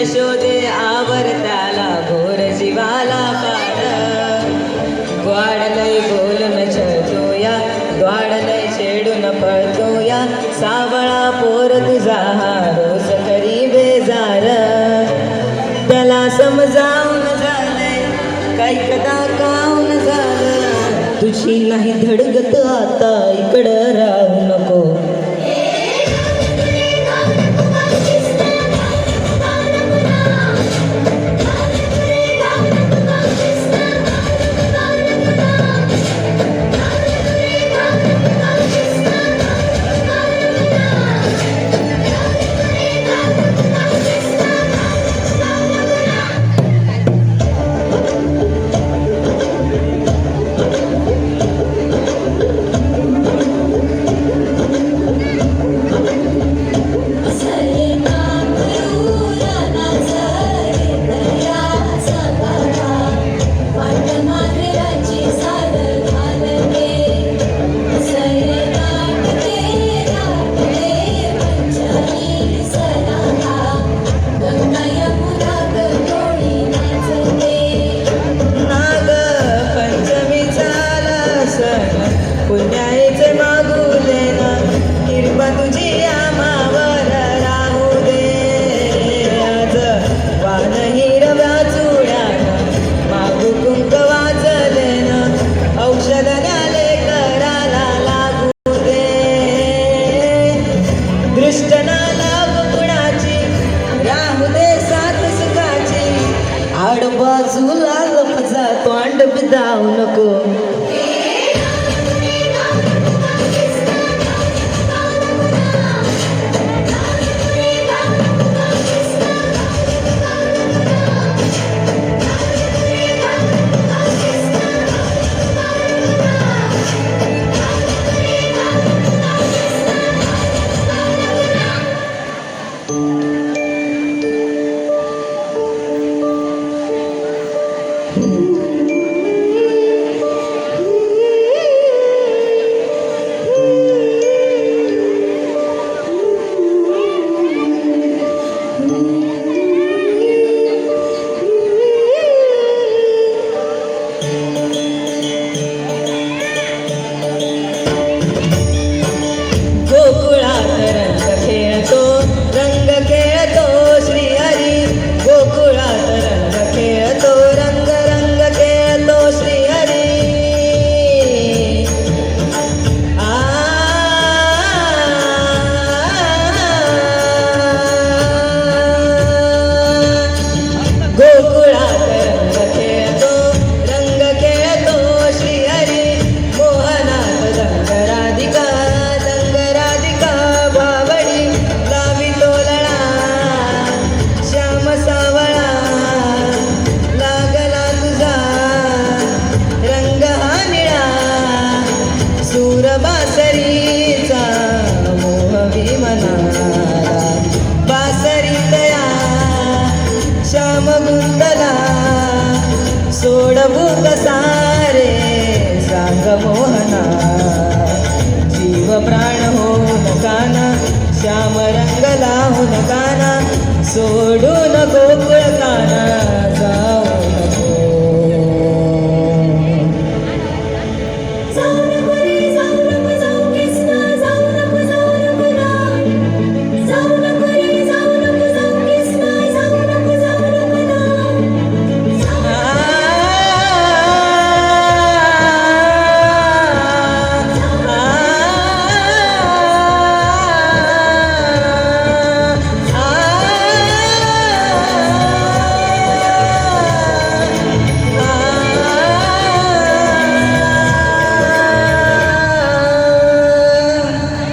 यशोदे आवरताला घोर जीवाला पाड ग्वाडलय बोलून छळतोया द्वाडलय छेडून पळतोया सावळा पोर तुझा रोज करी बेजार त्याला समजावून झालंय काही कदा काऊन झालं तुझी नाही धडगत आता इकडं राहू नको पुण्याईचे मागू दे ना कृपा तुझी आम्हावर राहू दे आज वान हिरव्या चुड्यानं मागू कुंक वाजले ना औषध न्याले कराला लागू दे दृष्ट ना लागू कुणाची राहू दे साथ सुखाची आडबाजूला लपजा तोंड बिदावू नको बासरीचा मोह विमनाला बासरी तया श्याम गुंतला सोडवू कसा